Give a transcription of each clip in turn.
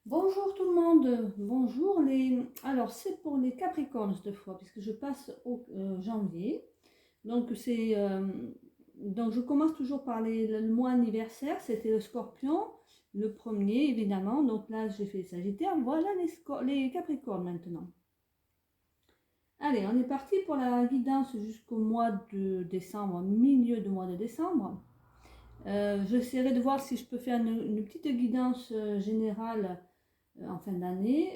Bonjour tout le monde, bonjour les... Alors c'est pour les Capricornes cette fois, puisque je passe au janvier. Donc donc je commence toujours par le mois anniversaire, c'était le Scorpion, le premier évidemment. Donc là j'ai fait Sagittaire, voilà les Capricornes maintenant. Allez, on est parti pour la guidance jusqu'au mois de décembre, milieu du mois de décembre. J'essaierai de voir si je peux faire une petite guidance générale en fin d'année.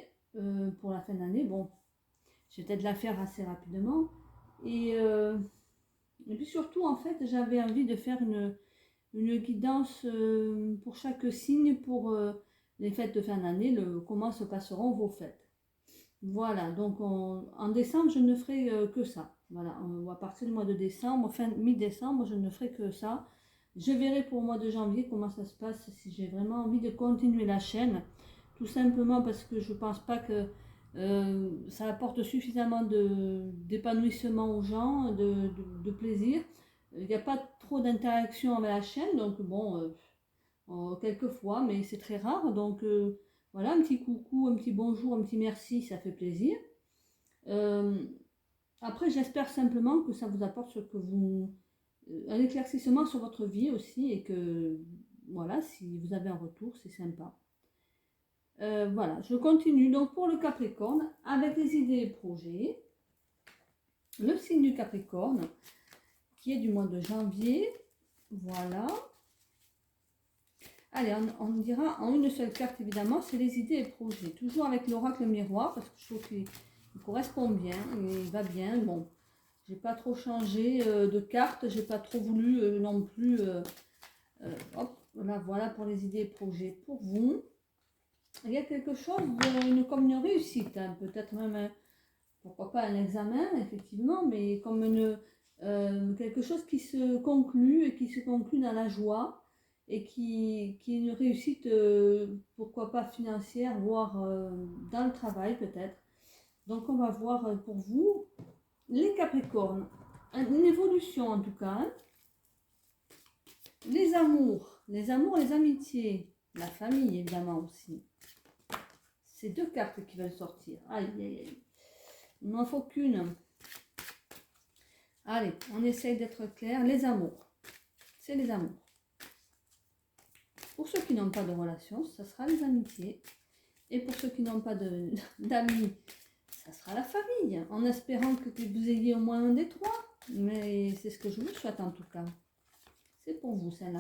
Pour la fin d'année, bon, je vais peut-être la faire assez rapidement. Et, euh, et puis surtout, en fait, j'avais envie de faire une guidance pour chaque signe pour les fêtes de fin d'année, comment se passeront vos fêtes. Voilà, donc en décembre, je ne ferai que ça. Voilà, à partir du mois de décembre, fin mi-décembre, je ne ferai que ça. Je verrai pour le mois de janvier comment ça se passe, si j'ai vraiment envie de continuer la chaîne. Tout simplement parce que je ne pense pas que ça apporte suffisamment d'épanouissement aux gens, de plaisir. Il n'y a pas trop d'interaction avec la chaîne, donc bon, quelques fois, mais c'est très rare. Donc voilà, un petit coucou, un petit bonjour, un petit merci, ça fait plaisir. Euh, Après, j'espère simplement que ça vous apporte ce que vous, un éclaircissement sur votre vie aussi, et que voilà, si vous avez un retour, c'est sympa. Voilà, je continue donc pour le Capricorne avec les idées et projets. Le signe du Capricorne qui est du mois de janvier. Voilà. Allez, on dira en une seule carte évidemment, c'est les idées et projets. Toujours avec l'oracle miroir parce que je trouve qu'il correspond bien, il va bien. Bon, j'ai pas trop changé de carte, j'ai pas trop voulu non plus. Hop, voilà pour les idées et projets pour vous. Il y a quelque chose comme une réussite, hein, peut-être même, pourquoi pas un examen, effectivement, mais comme quelque chose qui se conclut et qui se conclut dans la joie et qui est une réussite, pourquoi pas financière, voire dans le travail peut-être. Donc on va voir pour vous, les Capricornes, une évolution en tout cas, hein. Les amours, les amitiés, la famille évidemment aussi. C'est deux cartes qui veulent sortir. Aïe, aïe, aïe. Il n'en faut qu'une. Allez, on essaye d'être clair. Les amours. C'est les amours. Pour ceux qui n'ont pas de relation, ça sera les amitiés. Et pour ceux qui n'ont pas d'amis, ça sera la famille. En espérant que vous ayez au moins un des trois. Mais c'est ce que je vous souhaite en tout cas. C'est pour vous celle-là.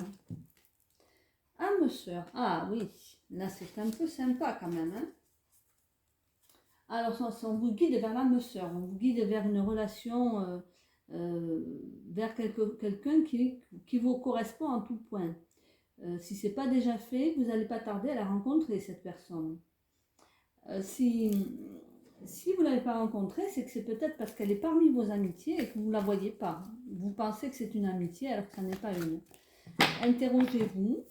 Âme sœur. Ah oui, là c'est un peu sympa quand même, hein. Alors, on vous guide vers l'âme sœur, on vous guide vers une relation, vers quelqu'un qui vous correspond en tout point. Si ce n'est pas déjà fait, vous n'allez pas tarder à la rencontrer, cette personne. Si vous ne l'avez pas rencontrée, c'est que c'est peut-être parce qu'elle est parmi vos amitiés et que vous ne la voyez pas. Vous pensez que c'est une amitié alors que ça n'est pas une. Interrogez-vous.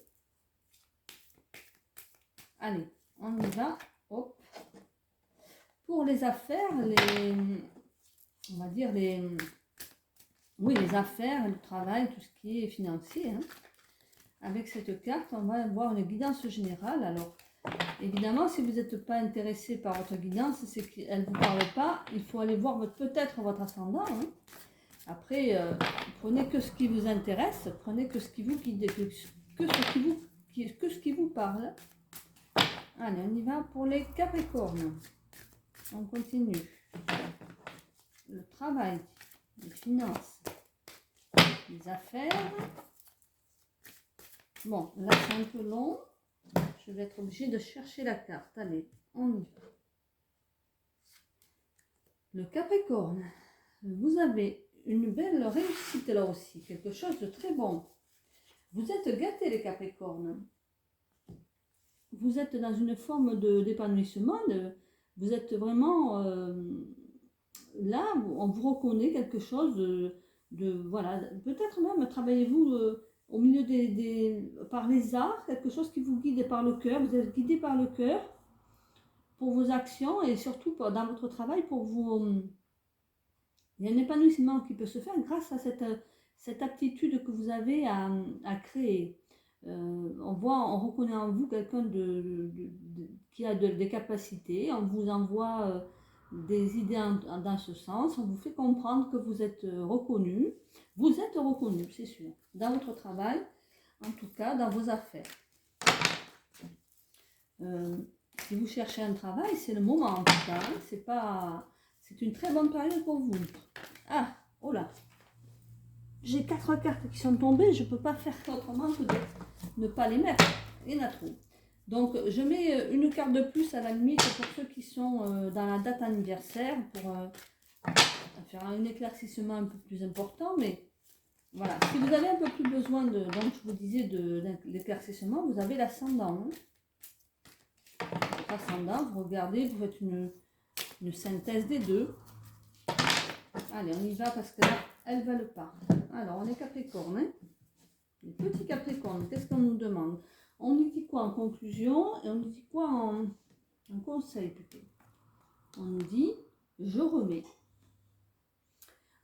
Allez, on y va. Hop. Pour les affaires, on va dire oui, les affaires, le travail, tout ce qui est financier, hein. Avec cette carte, on va avoir une guidance générale. Alors, évidemment, si vous n'êtes pas intéressé par votre guidance, c'est qu'elle ne vous parle pas. Il faut aller voir peut-être votre ascendant, hein. Après, prenez que ce qui vous intéresse, prenez que ce qui vous guide, que ce qui vous parle. Allez, on y va pour les Capricornes. On continue. Le travail, les finances, les affaires. Bon, là c'est un peu long. Je vais être obligée de chercher la carte. Allez, on y va. Le Capricorne, vous avez une belle réussite là aussi, quelque chose de très bon. Vous êtes gâtés les Capricornes. Vous êtes dans une forme d'épanouissement. Vous êtes vraiment là, on vous reconnaît quelque chose voilà. Peut-être même travaillez-vous au milieu par les arts, quelque chose qui vous guide par le cœur. Vous êtes guidé par le cœur pour vos actions et surtout dans votre travail pour vous. Il y a un épanouissement qui peut se faire grâce à cette aptitude que vous avez à créer. On reconnaît en vous quelqu'un qui a des capacités, on vous envoie des idées dans ce sens, on vous fait comprendre que vous êtes reconnu. Vous êtes reconnu, c'est sûr, dans votre travail, en tout cas dans vos affaires. Si vous cherchez un travail, c'est le moment en tout cas. C'est une très bonne période pour vous. Ah, oh là, j'ai 4 cartes qui sont tombées, je ne peux pas faire autrement que de ne pas les mettre. Il y en a trop. Donc, je mets une carte de plus à la limite pour ceux qui sont dans la date anniversaire pour faire un éclaircissement un peu plus important. Mais voilà, si vous avez un peu plus besoin donc je vous disais d'éclaircissement, vous avez l'ascendant. Ascendant, vous regardez, vous faites une synthèse des deux. Allez, on y va parce que là, elles ne veulent pas. Alors, on est Capricorne. Hein, les petits Capricornes, qu'est-ce qu'on nous demande? On nous dit quoi en conclusion et on nous dit quoi en conseil plutôt? On nous dit, je remets.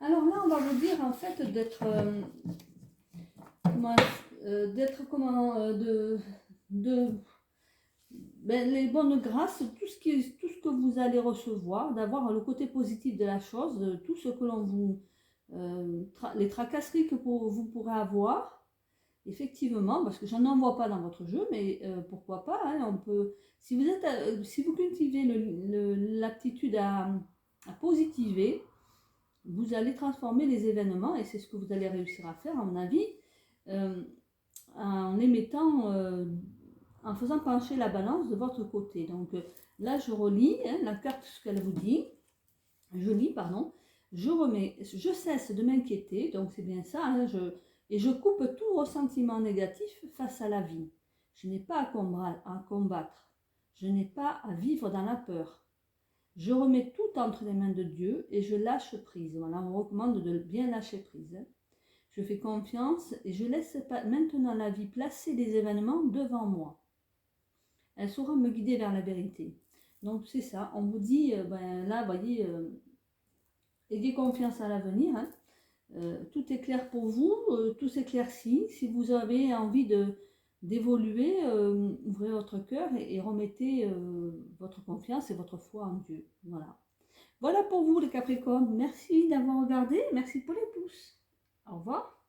Alors là, on va vous dire en fait d'être les bonnes grâces, tout ce que vous allez recevoir, d'avoir le côté positif de la chose, tout ce que l'on vous, les tracasseries que vous pourrez avoir, effectivement, parce que je n'en vois pas dans votre jeu, mais pourquoi pas, hein, on peut, si vous cultivez l'aptitude à positiver, vous allez transformer les événements, et c'est ce que vous allez réussir à faire, à mon avis, en émettant, en faisant pencher la balance de votre côté. Donc là, je relis la carte, ce qu'elle vous dit. Je lis, pardon. Je remets, je cesse de m'inquiéter, donc c'est bien ça, hein, et je coupe tout ressentiment négatif face à la vie. Je n'ai pas à combattre. Je n'ai pas à vivre dans la peur. Je remets tout entre les mains de Dieu et je lâche prise. Voilà, on recommande de bien lâcher prise. Je fais confiance et je laisse maintenant la vie placer les événements devant moi. Elle saura me guider vers la vérité. Donc c'est ça, on vous dit, là, voyez, ayez confiance à l'avenir. Hein. Tout est clair pour vous, tout s'éclaircit. Si vous avez envie d'évoluer, ouvrez votre cœur et remettez votre confiance et votre foi en Dieu. Voilà. Voilà pour vous les Capricornes. Merci d'avoir regardé. Merci pour les pouces. Au revoir.